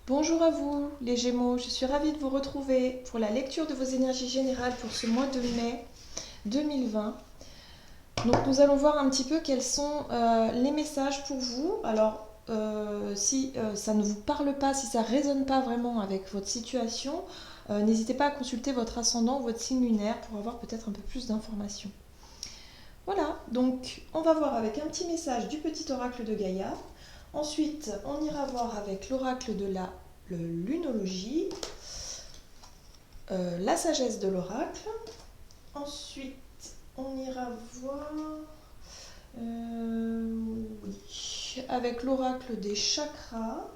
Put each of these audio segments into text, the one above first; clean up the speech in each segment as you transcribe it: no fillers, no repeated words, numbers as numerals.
Bonjour à vous les Gémeaux, je suis ravie de vous retrouver pour la lecture de vos énergies générales pour ce mois de mai 2020. Donc nous allons voir un petit peu quels sont les messages pour vous. Alors si ça ne vous parle pas, si ça ne résonne pas vraiment avec votre situation, n'hésitez pas à consulter votre ascendant ou votre signe lunaire pour avoir peut-être un peu plus d'informations. Voilà, donc on va voir avec un petit message du petit oracle de Gaïa. Ensuite, on ira voir avec l'oracle de la lunologie, la sagesse de l'oracle. Ensuite, on ira voir oui, avec l'oracle des chakras.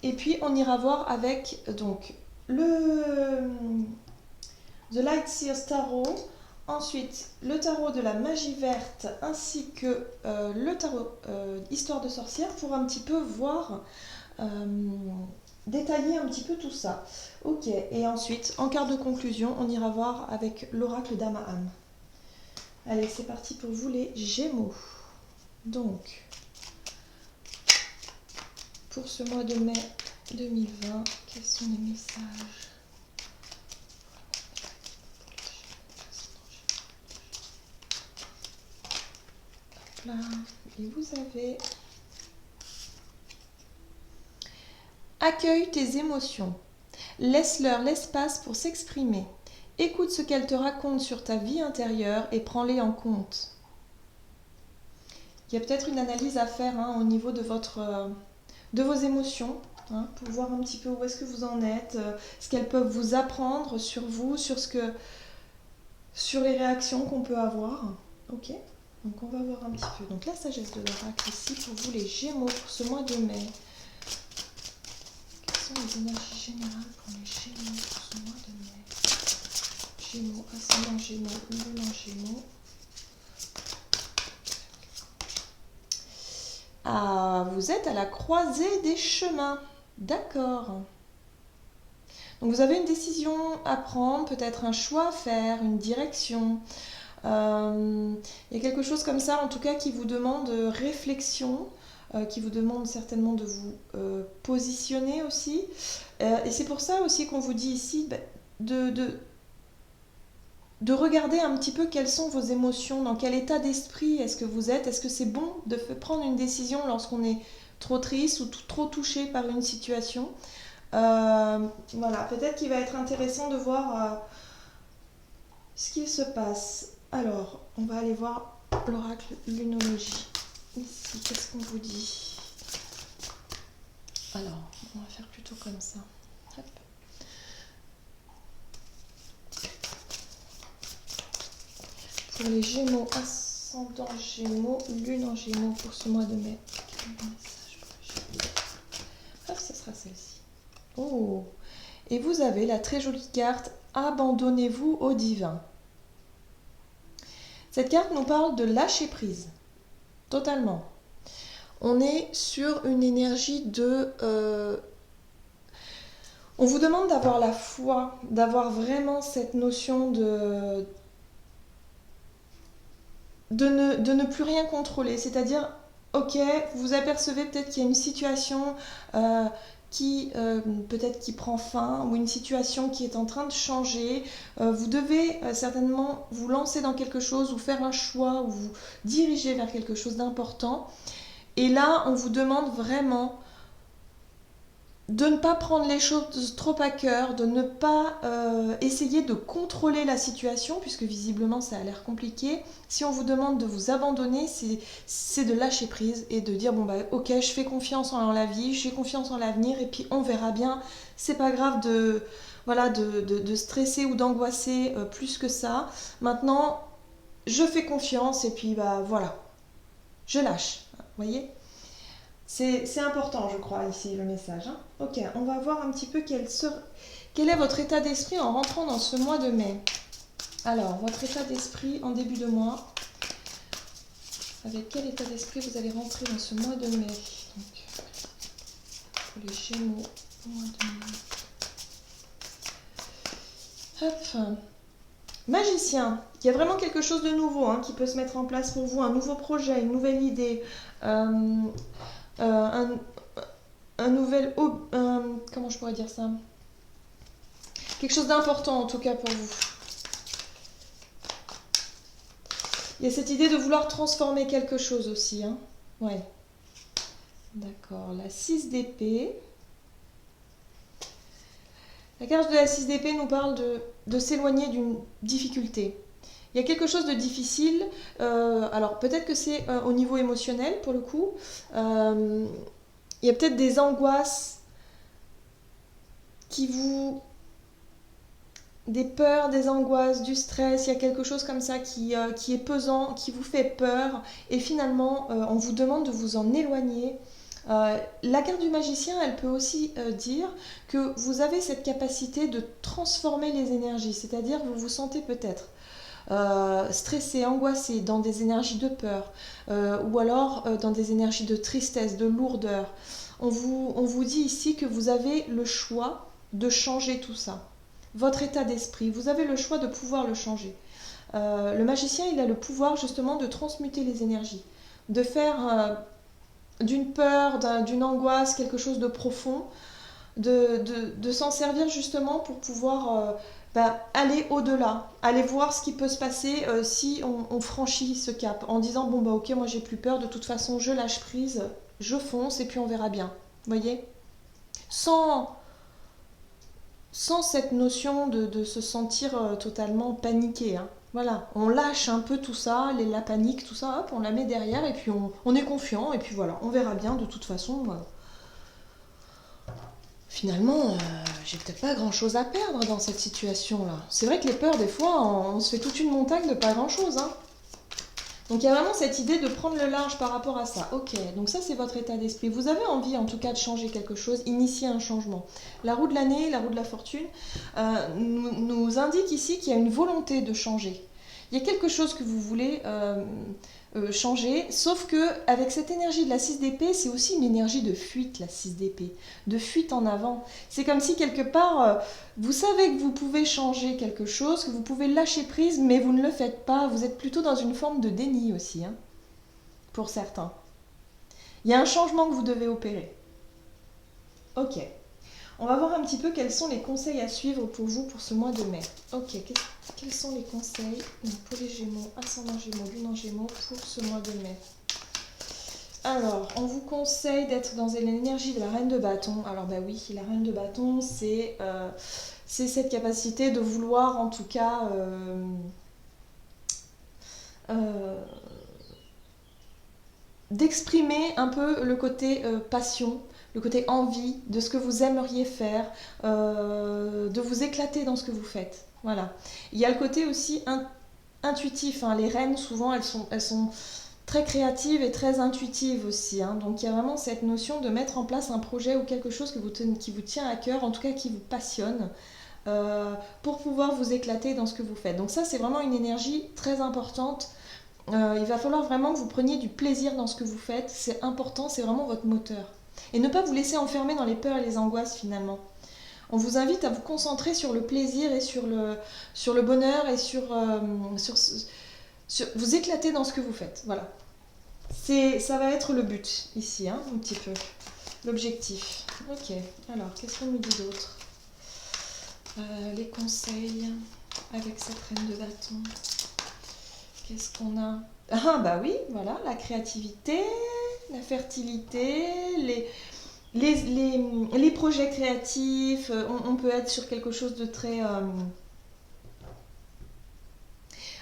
Et puis, on ira voir avec donc le The Light Seers Tarot. Ensuite, le tarot de la magie verte ainsi que le tarot Histoire de sorcière pour un petit peu voir, détailler un petit peu tout ça. Ok, et ensuite, en quart de conclusion, on ira voir avec l'oracle d'Amahan. Allez, c'est parti pour vous les Gémeaux. Donc, pour ce mois de mai 2020, quels sont les messages ? Là, et vous avez accueille tes émotions, laisse-leur l'espace pour s'exprimer, écoute ce qu'elles te racontent sur ta vie intérieure et prends-les en compte. Il y a peut-être une analyse à faire au niveau de vos émotions, pour voir un petit peu où est-ce que vous en êtes, ce qu'elles peuvent vous apprendre sur vous, sur les réactions qu'on peut avoir. Ok. Donc on va voir un petit peu. Donc la sagesse de l'oracle ici pour vous les Gémeaux pour ce mois de mai. Quelles sont les énergies générales pour les Gémeaux pour ce mois de mai? Gémeaux, ascendant Gémeaux, lune en Gémeaux. Ah, vous êtes à la croisée des chemins. D'accord. Donc vous avez une décision à prendre, peut-être un choix à faire, une direction. Il y a quelque chose comme ça, en tout cas, qui vous demande réflexion, qui vous demande certainement de vous positionner aussi. Et c'est pour ça aussi qu'on vous dit ici de regarder un petit peu quelles sont vos émotions, dans quel état d'esprit est-ce que vous êtes. Est-ce que c'est bon de prendre une décision lorsqu'on est trop triste ou trop touché par une situation? Voilà, peut-être qu'il va être intéressant de voir ce qu'il se passe. Alors, on va aller voir l'oracle lunologie. Ici, qu'est-ce qu'on vous dit? Alors, on va faire plutôt comme ça. Hop. Pour les Gémeaux, ascendant Gémeaux, lune en Gémeaux pour ce mois de mai. Hop, ce sera celle-ci. Oh! Et vous avez la très jolie carte « Abandonnez-vous au divin ». Cette carte nous parle de lâcher prise, totalement. On est sur une énergie de... on vous demande d'avoir la foi, d'avoir vraiment cette notion de ne plus rien contrôler. C'est-à-dire, ok, vous apercevez peut-être qu'il y a une situation qui peut-être qui prend fin ou une situation qui est en train de changer. Vous devez certainement vous lancer dans quelque chose ou faire un choix ou vous diriger vers quelque chose d'important. Et là, on vous demande vraiment de ne pas prendre les choses trop à cœur, de ne pas essayer de contrôler la situation, puisque visiblement ça a l'air compliqué. Si on vous demande de vous abandonner, c'est de lâcher prise et de dire bon bah ok, je fais confiance en la vie, j'ai confiance en l'avenir et puis on verra bien. C'est pas grave de stresser ou d'angoisser plus que ça. Maintenant, je fais confiance et puis bah voilà, je lâche. Vous voyez ? C'est important, je crois, ici, le message. Ok, on va voir un petit peu quel est votre état d'esprit en rentrant dans ce mois de mai. Alors, votre état d'esprit en début de mois. Avec quel état d'esprit vous allez rentrer dans ce mois de mai? Donc, pour les Gémeaux, au mois de mai. Hop. Magicien, il y a vraiment quelque chose de nouveau hein, qui peut se mettre en place pour vous, un nouveau projet, une nouvelle idée, un, un nouvel... comment je pourrais dire ça? Quelque chose d'important en tout cas pour vous. Il y a cette idée de vouloir transformer quelque chose aussi. Hein. Ouais. D'accord. La 6 d'épée. La carte de la 6 d'épée nous parle de s'éloigner d'une difficulté. Il y a quelque chose de difficile. Alors peut-être que c'est au niveau émotionnel pour le coup. Il y a peut-être des angoisses qui vous... Des peurs, des angoisses, du stress, il y a quelque chose comme ça qui est pesant, qui vous fait peur, et finalement on vous demande de vous en éloigner. La carte du magicien, elle peut aussi dire que vous avez cette capacité de transformer les énergies, c'est-à-dire vous vous sentez peut-être stressé, angoissé, dans des énergies de peur, ou alors dans des énergies de tristesse, de lourdeur. On vous dit ici que vous avez le choix de changer tout ça. Votre état d'esprit, vous avez le choix de pouvoir le changer. Le magicien, il a le pouvoir justement de transmuter les énergies, de faire d'une peur, d'une angoisse, quelque chose de profond, de s'en servir justement pour pouvoir aller au-delà, aller voir ce qui peut se passer si on franchit ce cap, en disant bon bah ok, moi j'ai plus peur, de toute façon je lâche prise, je fonce et puis on verra bien. Vous voyez, sans cette notion de se sentir totalement paniqué. Hein. Voilà, on lâche un peu tout ça, la panique, tout ça, hop, on la met derrière et puis on est confiant et puis voilà, on verra bien de toute façon. Finalement, j'ai peut-être pas grand-chose à perdre dans cette situation-là. C'est vrai que les peurs, des fois, on se fait toute une montagne de pas grand-chose. Hein. Donc il y a vraiment cette idée de prendre le large par rapport à ça. Ok, donc ça c'est votre état d'esprit. Vous avez envie en tout cas de changer quelque chose, initier un changement. La roue de l'année, la roue de la fortune, nous indique ici qu'il y a une volonté de changer. Il y a quelque chose que vous voulez changer, sauf que avec cette énergie de la 6 d'épée, c'est aussi une énergie de fuite, la 6 d'épée, de fuite en avant. C'est comme si quelque part, vous savez que vous pouvez changer quelque chose, que vous pouvez lâcher prise, mais vous ne le faites pas. Vous êtes plutôt dans une forme de déni aussi, hein, pour certains. Il y a un changement que vous devez opérer. Ok. On va voir un petit peu quels sont les conseils à suivre pour vous pour ce mois de mai. Ok, quels sont les conseils pour les Gémeaux, ascendant Gémeaux, lune en Gémeaux pour ce mois de mai? Alors, on vous conseille d'être dans l'énergie de la reine de bâton. Alors bah oui, la reine de bâton, c'est cette capacité de vouloir en tout cas d'exprimer un peu le côté passion, le côté envie de ce que vous aimeriez faire, de vous éclater dans ce que vous faites. Voilà. Il y a le côté aussi intuitif. Hein. Les reines, souvent, elles sont très créatives et très intuitives aussi. Hein. Donc il y a vraiment cette notion de mettre en place un projet ou quelque chose qui vous tient à cœur, en tout cas qui vous passionne, pour pouvoir vous éclater dans ce que vous faites. Donc ça, c'est vraiment une énergie très importante. Il va falloir vraiment que vous preniez du plaisir dans ce que vous faites. C'est important, c'est vraiment votre moteur. Et ne pas vous laisser enfermer dans les peurs et les angoisses finalement. On vous invite à vous concentrer sur le plaisir et sur le bonheur et sur vous éclater dans ce que vous faites. Voilà. Ça va être le but ici, hein, un petit peu. L'objectif. Ok, alors qu'est-ce qu'on nous dit d'autre? Les conseils avec cette reine de bâton. Qu'est-ce qu'on a? Ah bah oui, voilà, la créativité, la fertilité, les projets créatifs. On peut être sur quelque chose de très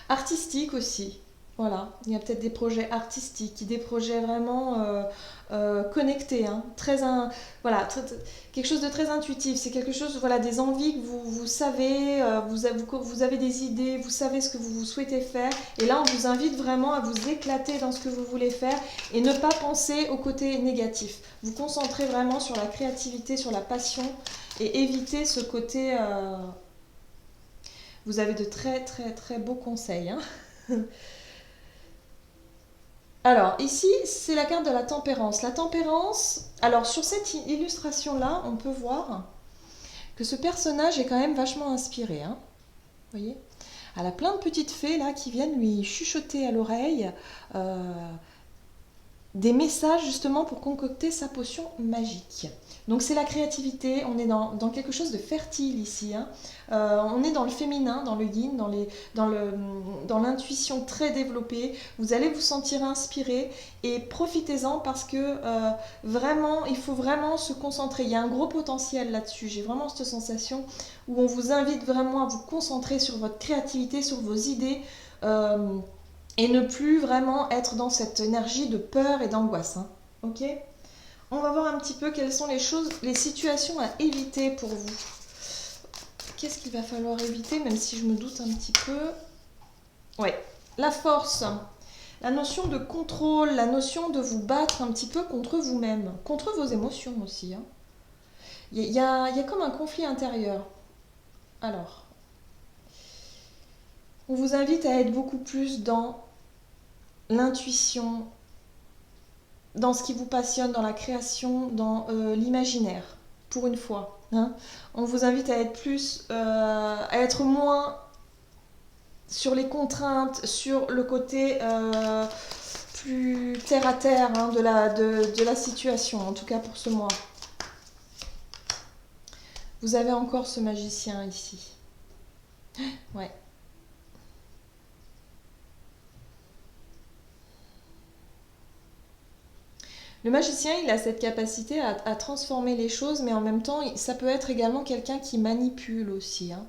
artistique aussi. Voilà, il y a peut-être des projets artistiques, des projets vraiment connectés, hein, voilà, quelque chose de très intuitif. C'est quelque chose, voilà, des envies que vous savez, vous avez des idées, vous savez ce que vous souhaitez faire. Et là, on vous invite vraiment à vous éclater dans ce que vous voulez faire et ne pas penser au côté négatif. Vous concentrez vraiment sur la créativité, sur la passion et éviter ce côté... Vous avez de très très très beaux conseils, hein. Alors, ici, c'est la carte de la tempérance. La tempérance, alors sur cette illustration-là, on peut voir que ce personnage est quand même vachement inspiré. Hein, vous voyez ? Elle a plein de petites fées là qui viennent lui chuchoter à l'oreille des messages justement pour concocter sa potion magique. Donc c'est la créativité, on est dans quelque chose de fertile ici. Hein. On est dans le féminin, dans le yin, dans l'intuition très développée. Vous allez vous sentir inspiré et profitez-en parce que vraiment, il faut vraiment se concentrer. Il y a un gros potentiel là-dessus. J'ai vraiment cette sensation où on vous invite vraiment à vous concentrer sur votre créativité, sur vos idées. Et ne plus vraiment être dans cette énergie de peur et d'angoisse. Hein. Ok ? On va voir un petit peu quelles sont les situations à éviter pour vous. Qu'est-ce qu'il va falloir éviter, même si je me doute un petit peu. Ouais, la force, la notion de contrôle, la notion de vous battre un petit peu contre vous-même, contre vos émotions aussi. Hein. Il y a comme un conflit intérieur. Alors, on vous invite à être beaucoup plus dans l'intuition, dans ce qui vous passionne, dans la création, dans l'imaginaire, pour une fois. Hein. On vous invite à être plus, à être moins sur les contraintes, sur le côté plus terre à terre hein, de la situation, en tout cas pour ce mois. Vous avez encore ce magicien ici. Ouais. Le magicien, il a cette capacité à transformer les choses, mais en même temps, ça peut être également quelqu'un qui manipule aussi. Hein.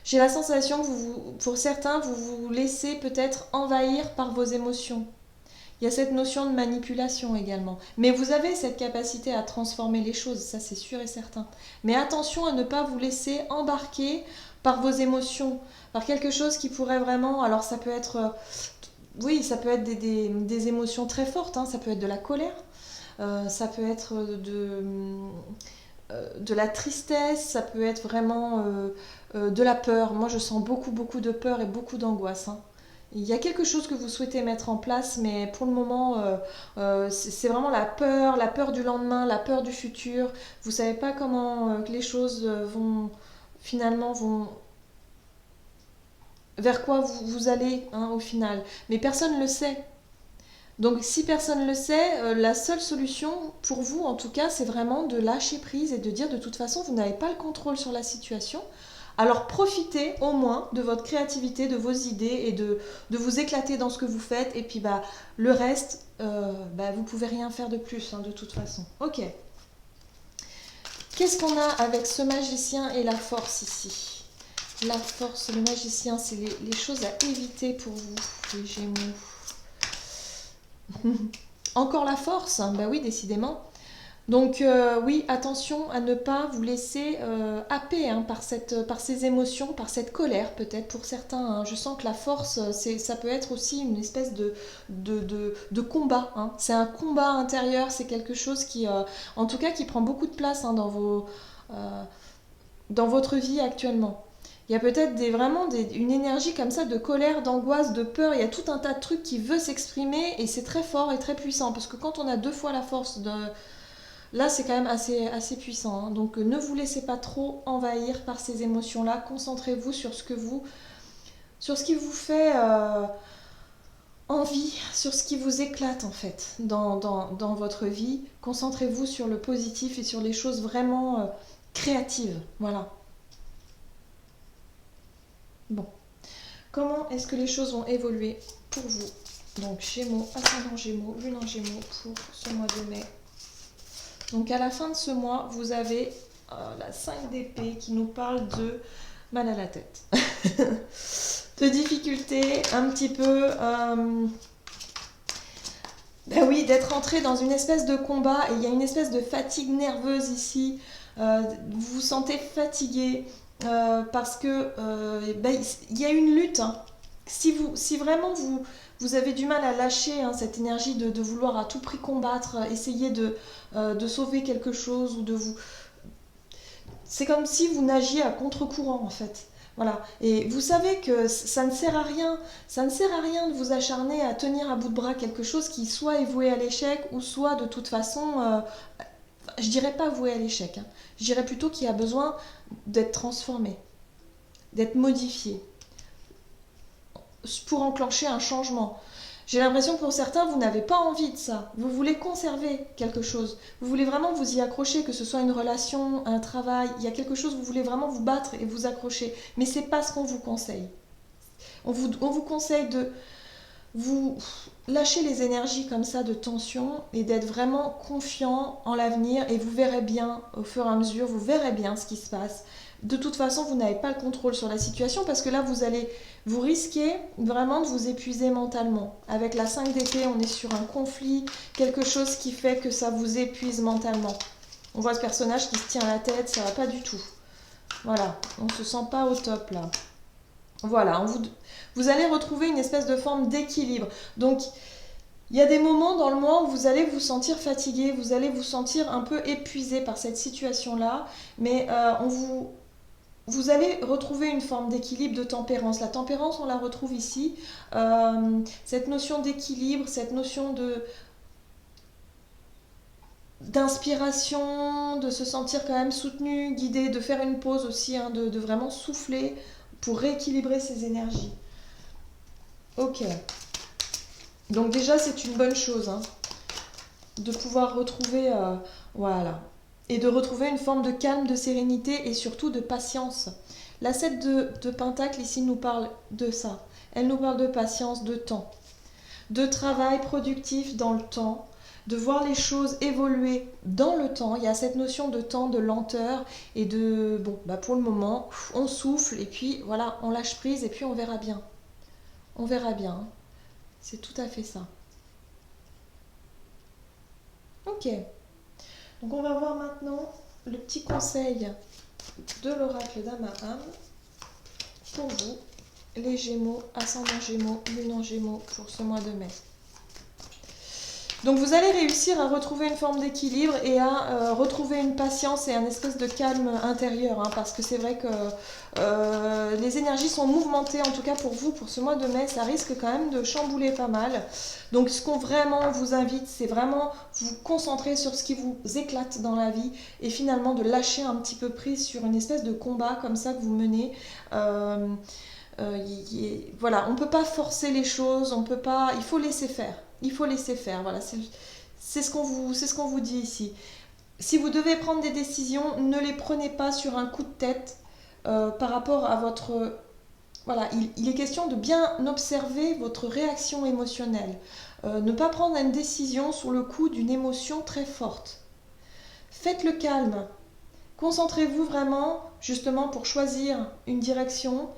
J'ai la sensation que pour certains, vous vous laissez peut-être envahir par vos émotions. Il y a cette notion de manipulation également. Mais vous avez cette capacité à transformer les choses, ça c'est sûr et certain. Mais attention à ne pas vous laisser embarquer par vos émotions, par quelque chose qui pourrait vraiment... Alors ça peut être... Oui, ça peut être des émotions très fortes, hein. Ça peut être de la colère, ça peut être de la tristesse, ça peut être vraiment de la peur. Moi, je sens beaucoup, beaucoup de peur et beaucoup d'angoisse. Hein. Il y a quelque chose que vous souhaitez mettre en place, mais pour le moment, c'est vraiment la peur du lendemain, la peur du futur. Vous ne savez pas comment les choses vont vers quoi vous allez hein, au final. Mais personne ne le sait. Donc si personne ne le sait, la seule solution pour vous en tout cas, c'est vraiment de lâcher prise et de dire de toute façon, vous n'avez pas le contrôle sur la situation. Alors profitez au moins de votre créativité, de vos idées et de vous éclater dans ce que vous faites. Et puis le reste, vous pouvez rien faire de plus hein, de toute façon. Ok. Qu'est-ce qu'on a avec ce magicien et la force ici ? La force, le magicien, c'est les choses à éviter pour vous, les Gémeaux. Encore la force, bah oui, décidément. Donc oui, attention à ne pas vous laisser happer hein, par ces émotions, par cette colère peut-être pour certains. Hein. Je sens que la force, ça peut être aussi une espèce de combat. Hein. C'est un combat intérieur, c'est quelque chose qui, en tout cas, qui prend beaucoup de place hein, dans votre vie actuellement. Il y a peut-être une énergie comme ça de colère, d'angoisse, de peur. Il y a tout un tas de trucs qui veut s'exprimer et c'est très fort et très puissant. Parce que quand on a 2 fois la force, là c'est quand même assez puissant. Hein. Donc ne vous laissez pas trop envahir par ces émotions-là. Concentrez-vous sur ce qui vous fait envie, sur ce qui vous éclate en fait dans votre vie. Concentrez-vous sur le positif et sur les choses vraiment créatives. Voilà. Bon, comment est-ce que les choses vont évoluer pour vous? Donc Gémeaux, ascendant Gémeaux, lune en Gémeaux pour ce mois de mai. Donc à la fin de ce mois, vous avez la 5 d'épée qui nous parle de mal à la tête, de difficultés, un petit peu, oui, d'être entré dans une espèce de combat et il y a une espèce de fatigue nerveuse ici. Vous vous sentez fatigué. Parce que il y a une lutte. Hein. Si vraiment vous avez du mal à lâcher hein, cette énergie de vouloir à tout prix combattre, essayer de sauver quelque chose ou de vous... C'est comme si vous nagiez à contre-courant en fait. Voilà. Et vous savez que ça ne sert à rien. Ça ne sert à rien de vous acharner à tenir à bout de bras quelque chose qui soit est voué à l'échec ou soit de toute façon... je dirais pas voué à l'échec. Hein. Je dirais plutôt qu'il y a besoin d'être transformé, d'être modifié. pour enclencher un changement. J'ai l'impression que pour certains, vous n'avez pas envie de ça. Vous voulez conserver quelque chose. Vous voulez vraiment vous y accrocher, que ce soit une relation, un travail. Il y a quelque chose, vous voulez vraiment vous battre et vous accrocher. Mais c'est pas ce qu'on vous conseille. On vous conseille de vous lâcher les énergies comme ça de tension et d'être vraiment confiant en l'avenir et vous verrez bien au fur et à mesure, vous verrez bien ce qui se passe. De toute façon, vous n'avez pas le contrôle sur la situation parce que là, vous risquez vraiment de vous épuiser mentalement. Avec la 5 d'épée, on est sur un conflit, quelque chose qui fait que ça vous épuise mentalement. On voit ce personnage qui se tient la tête, ça va pas du tout. Voilà, on se sent pas au top là. Voilà, vous allez retrouver une espèce de forme d'équilibre. Donc, il y a des moments dans le mois où vous allez vous sentir fatigué, vous allez vous sentir un peu épuisé par cette situation-là, mais vous allez retrouver une forme d'équilibre, de tempérance. La tempérance, on la retrouve ici. Cette notion d'équilibre, cette notion d'inspiration, de se sentir quand même soutenu, guidé, de faire une pause aussi, hein, de vraiment souffler pour rééquilibrer ses énergies. Ok. Donc déjà, c'est une bonne chose, hein, de pouvoir retrouver, voilà, et de retrouver une forme de calme, de sérénité et surtout de patience. La 7 de Pentacle ici nous parle de ça. Elle nous parle de patience, de temps, de travail productif dans le temps, de voir les choses évoluer dans le temps. Il y a cette notion de temps, de lenteur et de, bon, bah pour le moment, on souffle et puis voilà, on lâche prise et puis on verra bien. On verra bien. C'est tout à fait ça. Ok. Donc on va voir maintenant le petit conseil de l'oracle d'Amahan pour vous, les Gémeaux, ascendant Gémeaux, lune en Gémeaux pour ce mois de mai. Donc vous allez réussir à retrouver une forme d'équilibre et à retrouver une patience et un espèce de calme intérieur, hein, parce que c'est vrai que les énergies sont mouvementées, en tout cas pour vous, pour ce mois de mai, ça risque quand même de chambouler pas mal. Donc ce qu'on vraiment vous invite, c'est vraiment vous concentrer sur ce qui vous éclate dans la vie et finalement de lâcher un petit peu prise sur une espèce de combat comme ça que vous menez. Voilà, on ne peut pas forcer les choses, on peut pas, il faut laisser faire. Il faut laisser faire, voilà, c'est ce qu'on vous dit ici. Si vous devez prendre des décisions, ne les prenez pas sur un coup de tête par rapport à votre... Voilà, il est question de bien observer votre réaction émotionnelle. Ne pas prendre une décision sur le coup d'une émotion très forte. Faites le calme. Concentrez-vous vraiment, justement, pour choisir une direction.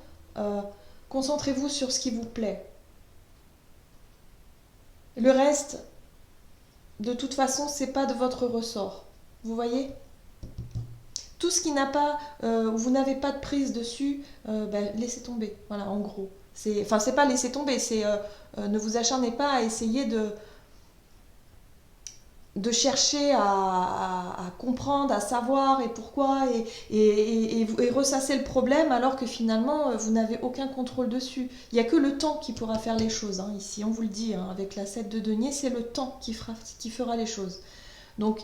Concentrez-vous sur ce qui vous plaît. Le reste, de toute façon, c'est pas de votre ressort. Vous voyez ? Tout ce qui n'a pas, vous n'avez pas de prise dessus, laissez tomber. Voilà, en gros. Enfin, c'est pas laisser tomber, c'est ne vous acharnez pas à essayer de chercher à comprendre, à savoir et pourquoi et ressasser le problème alors que finalement vous n'avez aucun contrôle dessus. Il n'y a que le temps qui pourra faire les choses, hein, ici, on vous le dit, hein, avec la 7 de denier, c'est le temps qui fera les choses. Donc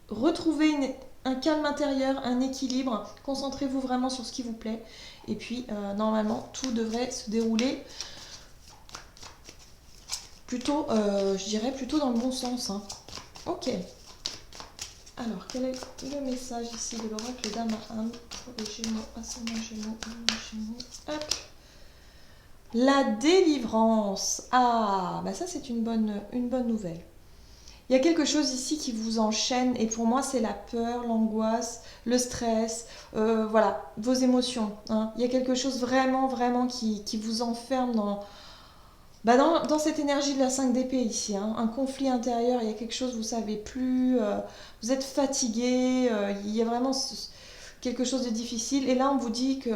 retrouvez un calme intérieur, un équilibre, concentrez-vous vraiment sur ce qui vous plaît et puis normalement tout devrait se dérouler plutôt, je dirais plutôt dans le bon sens, hein. Ok. Alors, quel est le message ici de l'oracle d'Amahan pour les Gémeaux, ascendant Gémeaux, Gémeaux. Hop. La délivrance. Ah, bah ça c'est une bonne nouvelle. Il y a quelque chose ici qui vous enchaîne et pour moi c'est la peur, l'angoisse, le stress, voilà, vos émotions, hein. Il y a quelque chose vraiment, vraiment qui vous enferme dans cette énergie de la 5 d'épée ici, hein, un conflit intérieur, il y a quelque chose, vous ne savez plus, vous êtes fatigué, il y a vraiment quelque chose de difficile. Et là, on vous dit que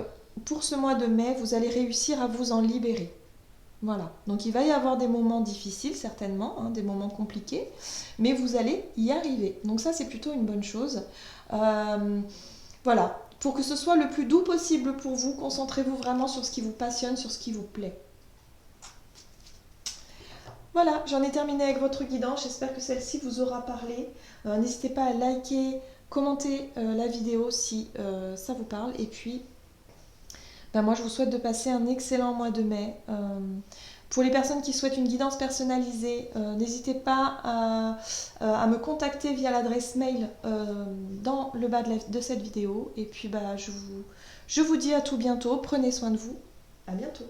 pour ce mois de mai, vous allez réussir à vous en libérer. Voilà, donc il va y avoir des moments difficiles certainement, hein, des moments compliqués, mais vous allez y arriver. Donc ça, c'est plutôt une bonne chose. Voilà, pour que ce soit le plus doux possible pour vous, concentrez-vous vraiment sur ce qui vous passionne, sur ce qui vous plaît. Voilà, j'en ai terminé avec votre guidance, j'espère que celle-ci vous aura parlé. N'hésitez pas à liker, commenter la vidéo si ça vous parle. Et puis, Ben moi, je vous souhaite de passer un excellent mois de mai. Pour les personnes qui souhaitent une guidance personnalisée, n'hésitez pas à me contacter via l'adresse mail dans le bas de cette vidéo. Et puis, je vous dis à tout bientôt. Prenez soin de vous. À bientôt.